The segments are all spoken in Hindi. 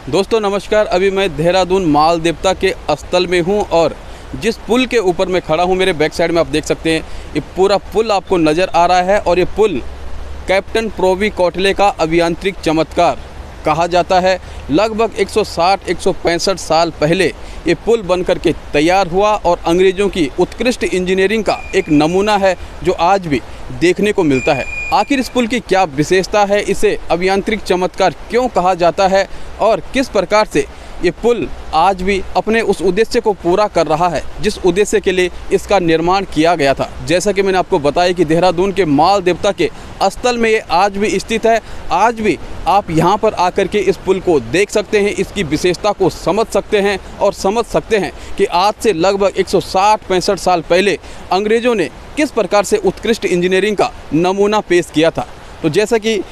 दोस्तों नमस्कार। अभी मैं देहरादून माल देवता के स्थल में हूं और जिस पुल के ऊपर मैं खड़ा हूं, मेरे बैक साइड में आप देख सकते हैं ये पूरा पुल आपको नज़र आ रहा है। और ये पुल कैप्टन प्रोवी कोटले का अभियांत्रिक चमत्कार कहा जाता है। लगभग 160-165 साल पहले ये पुल बनकर के तैयार हुआ और अंग्रेज़ों की उत्कृष्ट इंजीनियरिंग का एक नमूना है जो आज भी देखने को मिलता है। आखिर इस पुल की क्या विशेषता है, इसे अभियांत्रिक चमत्कार क्यों कहा जाता है और किस प्रकार से ये पुल आज भी अपने उस उद्देश्य को पूरा कर रहा है जिस उद्देश्य के लिए इसका निर्माण किया गया था। जैसा कि मैंने आपको बताया कि देहरादून के माल देवता के स्थल में ये आज भी स्थित है। आज भी आप यहाँ पर आकर के इस पुल को देख सकते हैं, इसकी विशेषता को समझ सकते हैं और समझ सकते हैं कि आज से लगभग 160-65 साल पहले अंग्रेज़ों ने किस प्रकार से उत्कृष्ट इंजीनियरिंग का नमूना पेश किया था। तो जैसा कि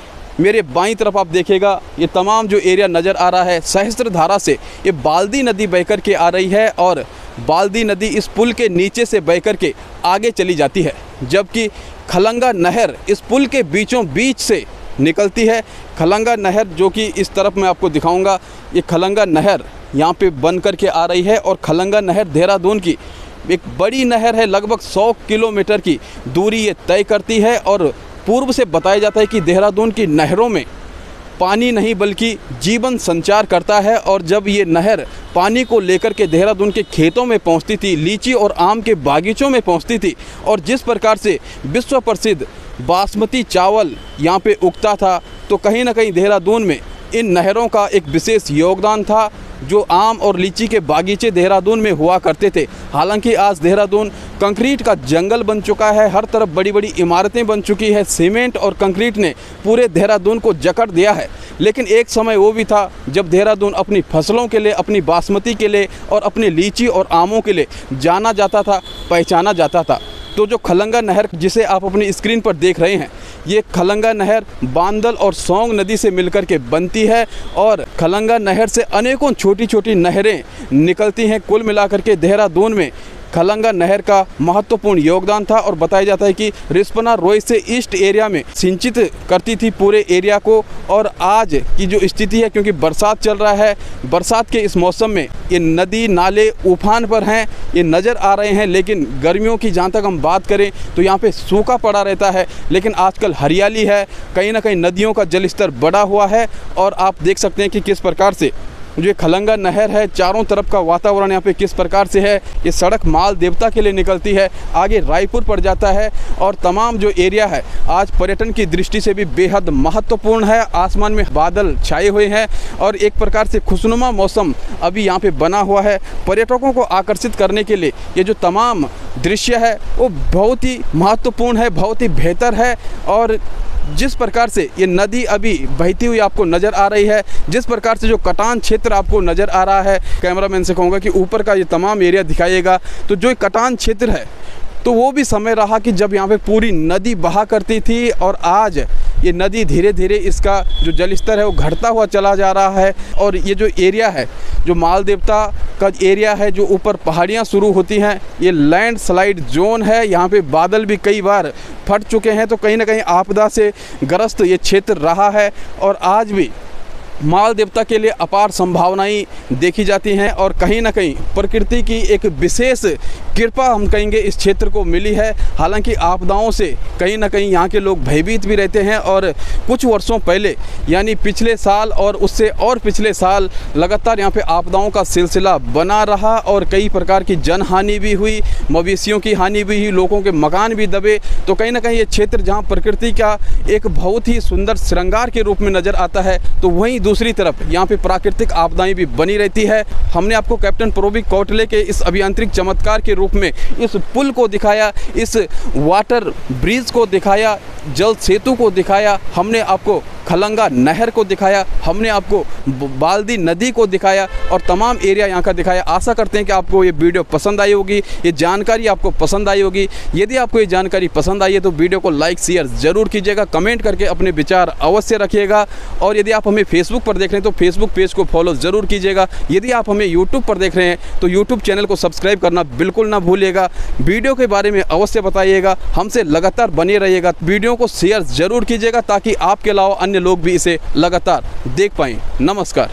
मेरे बाईं तरफ आप देखिएगा, ये तमाम जो एरिया नज़र आ रहा है, सहस्त्रधारा से ये बाल्दी नदी बहकर के आ रही है और बाल्दी नदी इस पुल के नीचे से बहकर के आगे चली जाती है, जबकि खलंगा नहर इस पुल के बीचों बीच से निकलती है। खलंगा नहर जो कि इस तरफ मैं आपको दिखाऊंगा, ये खलंगा नहर यहाँ पे बन कर के आ रही है और खलंगा नहर देहरादून की एक बड़ी नहर है। लगभग 100 किलोमीटर की दूरी ये तय करती है और पूर्व से बताया जाता है कि देहरादून की नहरों में पानी नहीं बल्कि जीवन संचार करता है। और जब ये नहर पानी को लेकर के देहरादून के खेतों में पहुंचती थी, लीची और आम के बागीचों में पहुंचती थी और जिस प्रकार से विश्व प्रसिद्ध बासमती चावल यहाँ पे उगता था, तो कहीं ना कहीं देहरादून में इन नहरों का एक विशेष योगदान था। जो आम और लीची के बागीचे देहरादून में हुआ करते थे। हालांकि आज देहरादून कंक्रीट का जंगल बन चुका है, हर तरफ बड़ी बड़ी इमारतें बन चुकी है। सीमेंट और कंक्रीट ने पूरे देहरादून को जकड़ दिया है। लेकिन एक समय वो भी था जब देहरादून अपनी फसलों के लिए, अपनी बासमती के लिए और अपनी लीची और आमों के लिए जाना जाता था, पहचाना जाता था। तो जो खलंगा नहर जिसे आप अपनी स्क्रीन पर देख रहे हैं, ये खलंगा नहर बांदल और सौंग नदी से मिलकर के बनती है और खलंगा नहर से अनेकों छोटी छोटी नहरें निकलती हैं। कुल मिलाकर के देहरादून में खलंगा नहर का महत्वपूर्ण योगदान था और बताया जाता है कि रिस्पना रोय से ईस्ट एरिया में सिंचित करती थी पूरे एरिया को। और आज की जो स्थिति है, क्योंकि बरसात चल रहा है, बरसात के इस मौसम में ये नदी नाले उफान पर हैं, ये नज़र आ रहे हैं। लेकिन गर्मियों की जहाँ तक हम बात करें तो यहाँ पे सूखा पड़ा रहता है, लेकिन आजकल हरियाली है, कहीं ना कहीं नदियों का जलस्तर बढ़ा हुआ है। और आप देख सकते हैं कि किस प्रकार से जो ये खलंगा नहर है, चारों तरफ का वातावरण यहाँ पे किस प्रकार से है। ये सड़क माल देवता के लिए निकलती है, आगे रायपुर पड़ जाता है और तमाम जो एरिया है आज पर्यटन की दृष्टि से भी बेहद महत्वपूर्ण है। आसमान में बादल छाए हुए हैं और एक प्रकार से खुशनुमा मौसम अभी यहाँ पे बना हुआ है। पर्यटकों को आकर्षित करने के लिए ये जो तमाम दृश्य है वो बहुत ही महत्वपूर्ण है, बहुत ही बेहतर है। और जिस प्रकार से ये नदी अभी बहती हुई आपको नज़र आ रही है, जिस प्रकार से जो कटान क्षेत्र आपको नज़र आ रहा है, कैमरामैन से कहूँगा कि ऊपर का ये तमाम एरिया दिखाइएगा। तो जो कटान क्षेत्र है तो वो भी समय रहा कि जब यहाँ पे पूरी नदी बहा करती थी और आज ये नदी धीरे धीरे इसका जो जलस्तर है वो घटता हुआ चला जा रहा है। और ये जो एरिया है, जो माल देवता का एरिया है, जो ऊपर पहाड़ियाँ शुरू होती हैं, ये लैंडस्लाइड जोन है। यहाँ पे बादल भी कई बार फट चुके हैं, तो कहीं ना कहीं आपदा से ग्रस्त ये क्षेत्र रहा है। और आज भी माल देवता के लिए अपार संभावनाएं देखी जाती हैं और कहीं ना कहीं प्रकृति की एक विशेष कृपा हम कहेंगे इस क्षेत्र को मिली है। हालांकि आपदाओं से कहीं ना कहीं यहाँ के लोग भयभीत भी रहते हैं और कुछ वर्षों पहले यानी पिछले साल और उससे और पिछले साल लगातार यहाँ पे आपदाओं का सिलसिला बना रहा और कई प्रकार की जन हानि भी हुई, मवेशियों की हानि भी हुई, लोगों के मकान भी दबे। तो कहीं ना कहीं ये क्षेत्र जहाँ प्रकृति का एक बहुत ही सुंदर श्रृंगार के रूप में नज़र आता है, तो वहीं दूसरी तरफ यहाँ पे प्राकृतिक आपदाएं भी बनी रहती है। हमने आपको कैप्टन प्रोवी कोटले के इस अभियांत्रिक चमत्कार के रूप में इस पुल को दिखाया, इस वाटर ब्रिज को दिखाया, जल सेतु को दिखाया, हमने आपको खलंगा नहर को दिखाया, हमने आपको बाल्दी नदी को दिखाया और तमाम एरिया यहाँ का दिखाया। आशा करते हैं कि आपको ये वीडियो पसंद आई होगी, ये जानकारी आपको पसंद आई होगी। यदि आपको ये जानकारी पसंद आई है तो वीडियो को लाइक शेयर ज़रूर कीजिएगा, कमेंट करके अपने विचार अवश्य रखिएगा। और यदि आप हमें फेसबुक पर देख रहे हैं तो फेसबुक पेज को फॉलो ज़रूर कीजिएगा। यदि आप हमें यूट्यूब पर देख रहे हैं तो यूट्यूब चैनल को सब्सक्राइब करना बिल्कुल ना भूलिएगा। वीडियो के बारे में अवश्य बताइएगा, हमसे लगातार बने रहिएगा। वीडियो को शेयर ज़रूर कीजिएगा ताकि आपके अलावा अन्य लोग भी इसे लगातार देख पाएँ। नमस्कार।